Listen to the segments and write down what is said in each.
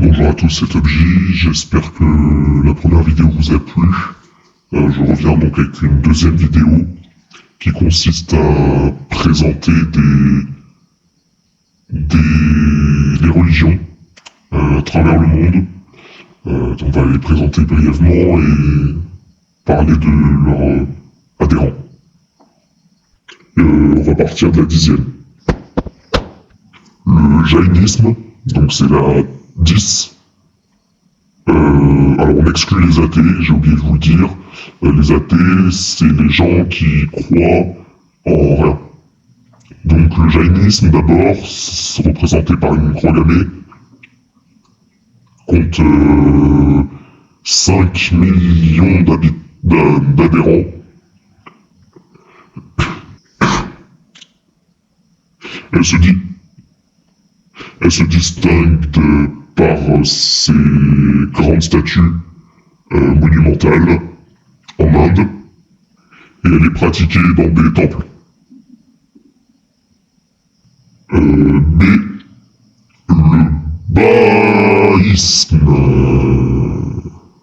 Bonjour à tous, c'est Obji, j'espère que la première vidéo vous a plu. Je reviens donc avec une deuxième vidéo qui consiste à présenter les religions à travers le monde. On va les présenter brièvement et parler de leurs adhérents. On va partir de la 10e. Le jaïnisme, donc c'est la 10. Alors on exclut les athées, j'ai oublié de vous le dire. Les athées, c'est les gens qui croient en rien. Donc le jaïnisme d'abord, c'est représenté par une croix gammée, compte 5 millions d'adhérents. Elle se distingue par ses grandes statues monumentales en Inde, et elle est pratiquée dans des temples. B. Le baïsme.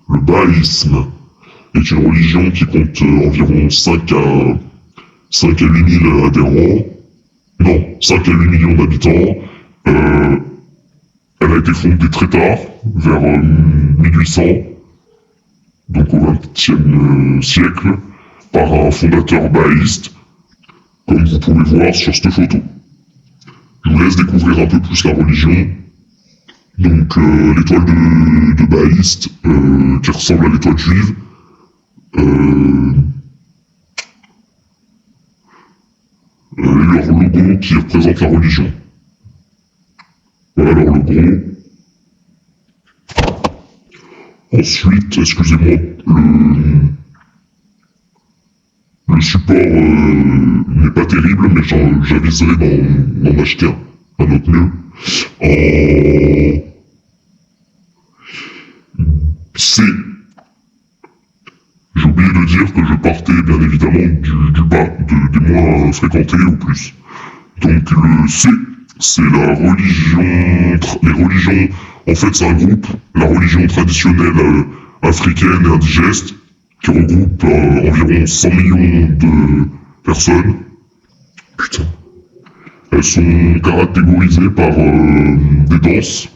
Le baïsme est une religion qui compte environ 5 à 8 000 adhérents. Non, 5 à 8 millions d'habitants. Elle a été fondée très tard, vers 1800, donc au XXe siècle, par un fondateur baïste, comme vous pouvez voir sur cette photo. Je vous laisse découvrir un peu plus la religion. Donc l'étoile de baïste, qui ressemble à l'étoile juive, et leur logo qui représente la religion. Voilà leur logo. Ensuite, excusez-moi, le support n'est pas terrible, mais j'aviserai d'en acheter un autre mieux. En C, j'ai oublié de dire que je partais bien évidemment du bas, des moins fréquentés au plus. Donc le C, c'est la religion, les religions, en fait c'est un groupe, la religion traditionnelle africaine et indigeste, qui regroupe environ 100 millions de personnes. Putain. Elles sont catégorisées par des danses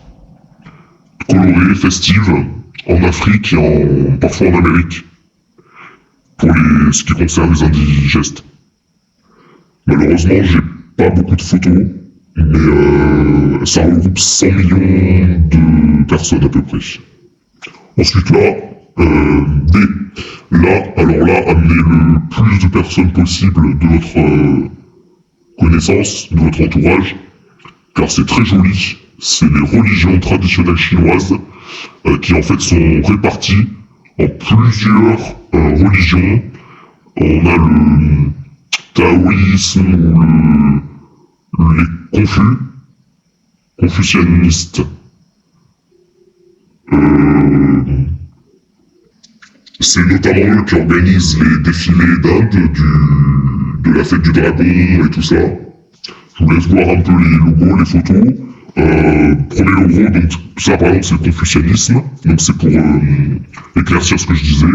colorées, festives, en Afrique et parfois en Amérique, pour ce qui concerne les indigestes. Malheureusement, j'ai pas beaucoup de photos, mais ça regroupe 100 millions de personnes à peu près. Ensuite là, D. Alors là, amener le plus de personnes possible de votre connaissance, de votre entourage, car c'est très joli. C'est les religions traditionnelles chinoises qui en fait sont réparties en plusieurs religions. On a le taoïsme ou les confucianistes. C'est notamment eux qui organisent les défilés d'Inde, de la fête du dragon et tout ça. Je vous laisse voir un peu les logos, les photos. Premier logo, donc ça par exemple c'est le confucianisme, donc c'est pour éclaircir ce que je disais.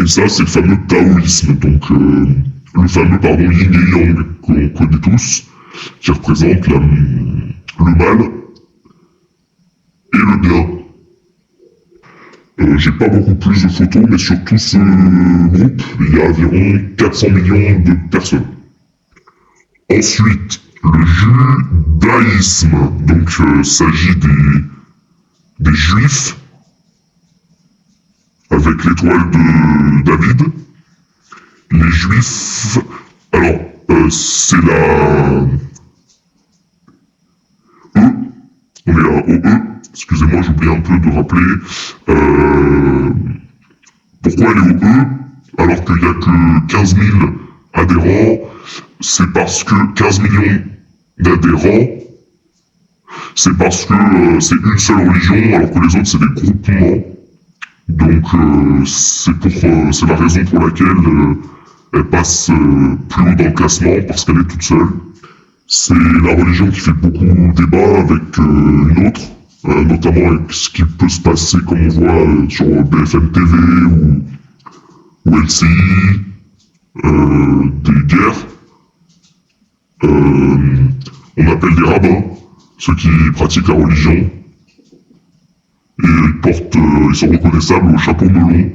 Et ça c'est le fameux taoïsme, donc le fameux yin et yang qu'on connaît tous, qui représente le mal et le bien. J'ai pas beaucoup plus de photos, mais sur tout ce groupe, il y a environ 400 millions de personnes. Ensuite, le judaïsme, donc s'agit des juifs, avec l'étoile de David. Les juifs, alors, c'est la E, on est au E. Excusez-moi, j'oublie un peu de rappeler pourquoi elle est au E, alors qu'il n'y a que 15 000 adhérents. C'est parce que 15 millions d'adhérents, c'est parce que c'est une seule religion, alors que les autres c'est des groupements. Donc c'est la raison pour laquelle elle passe plus haut dans le classement, parce qu'elle est toute seule. C'est la religion qui fait beaucoup débat avec un notamment avec ce qui peut se passer, comme on voit sur BFM TV ou LCI, des guerres. On appelle des rabbins ceux qui pratiquent la religion, et ils sont reconnaissables au chapeau melon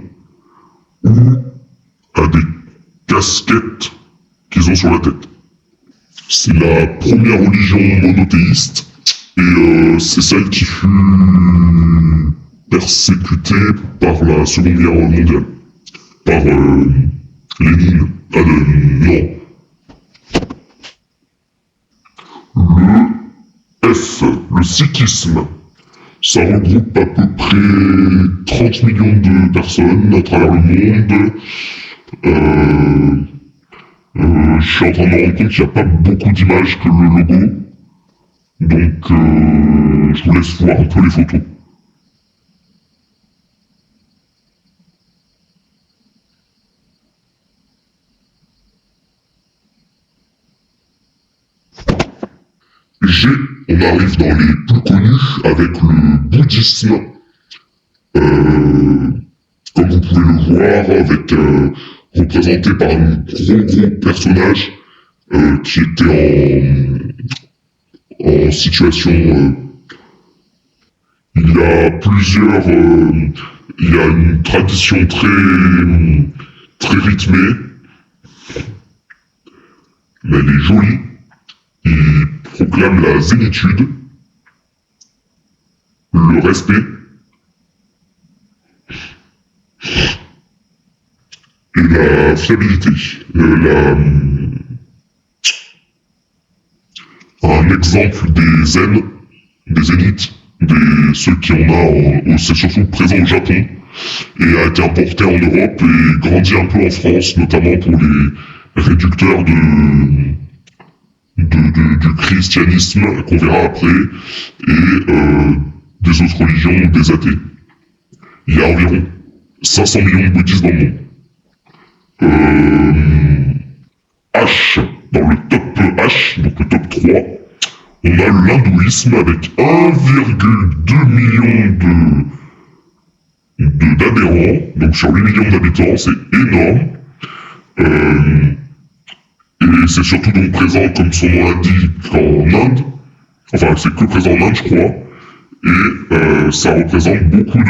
ou à des casquettes qu'ils ont sur la tête. C'est la première religion monothéiste, et c'est celle qui fut persécutée par la Seconde Guerre mondiale, par Lénine. Le F, le sikhisme, ça regroupe à peu près 30 millions de personnes à travers le monde. Je suis en train de me rendre compte qu'il n'y a pas beaucoup d'images que le logo, donc je vous laisse voir un peu les photos. G, on arrive dans les plus connus avec le bouddhisme, comme vous pouvez le voir, avec représenté par un gros personnage qui était en situation. Il y a une tradition très rythmée, mais elle est jolie. Il proclame la zénitude, le respect, et la fiabilité. Un exemple des zen, des zéniths, ceux qui en a, c'est surtout présent au Japon, et a été importé en Europe et grandi un peu en France, notamment pour les réducteurs du christianisme qu'on verra après, et des autres religions ou des athées. Il y a environ 500 millions de bouddhistes dans le monde. H, dans le top H, donc le top 3, on a l'hindouisme avec 1,2 million d'adhérents, donc sur 8 millions d'habitants, c'est énorme. Et c'est surtout donc présent, comme son nom l'indique, en Inde. Enfin, c'est que présent en Inde, je crois. Et ça représente beaucoup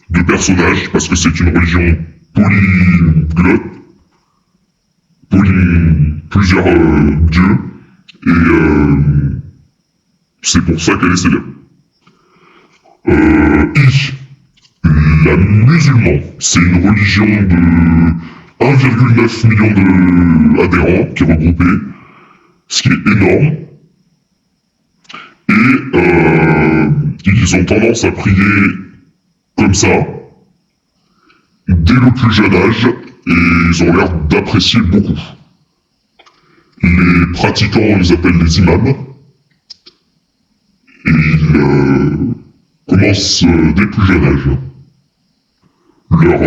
de personnages, parce que c'est une religion polyglotte, plusieurs dieux, et c'est pour ça qu'elle est célèbre. I, la musulman, c'est une religion de 1,9 million d'adhérents qui est regroupé, ce qui est énorme. Et ils ont tendance à prier comme ça, dès le plus jeune âge, et ils ont l'air d'apprécier beaucoup. Les pratiquants, on les appelle les imams, et ils commencent dès le plus jeune âge. Leur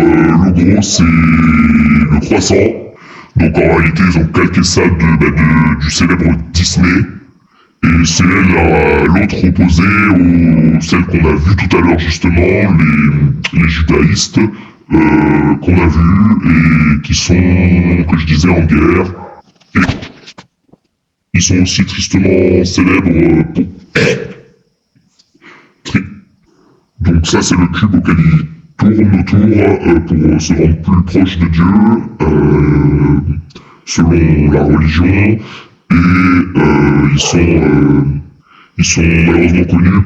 logo, c'est le croissant. Donc en réalité, ils ont calqué ça du célèbre Disney. Et c'est l'autre opposé celle qu'on a vue tout à l'heure justement, les judaïstes qu'on a vus et qui sont, que je disais, en guerre. Et ils sont aussi tristement célèbres pour... Donc ça, c'est le cube auquel ils tournent autour pour se rendre plus proche de Dieu, selon la religion, et ils sont malheureusement connus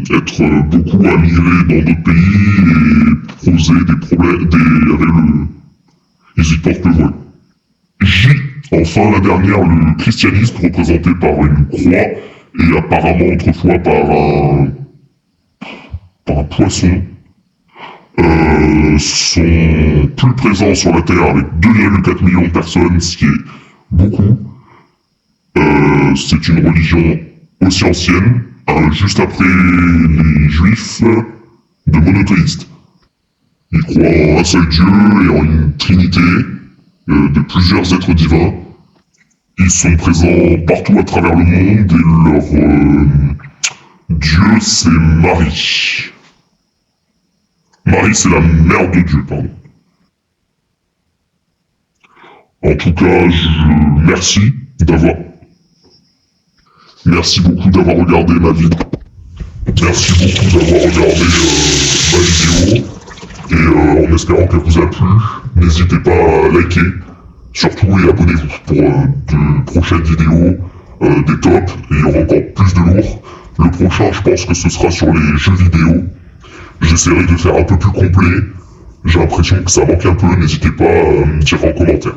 pour être beaucoup à migrer dans d'autres pays et poser des problèmes ils y portent le voile. J, enfin la dernière, le christianisme représenté par une croix et apparemment autrefois par un poisson, sont plus présents sur la Terre avec 2,4 millions de personnes, ce qui est beaucoup. C'est une religion aussi ancienne, juste après les juifs, de monothéistes. Ils croient en un seul Dieu et en une trinité de plusieurs êtres divins. Ils sont présents partout à travers le monde et leur Dieu c'est Marie. Marie, c'est la mère de Dieu, pardon. En tout cas, merci d'avoir... Merci beaucoup d'avoir regardé ma vidéo. Merci beaucoup d'avoir regardé ma vidéo. Et en espérant qu'elle vous a plu, n'hésitez pas à liker, surtout, et abonnez-vous pour de prochaines vidéos, des tops, et il y aura encore plus de lourd. Le prochain, je pense que ce sera sur les jeux vidéo. J'essaierai de faire un peu plus complet. J'ai l'impression que ça manque un peu, n'hésitez pas à me dire en commentaire.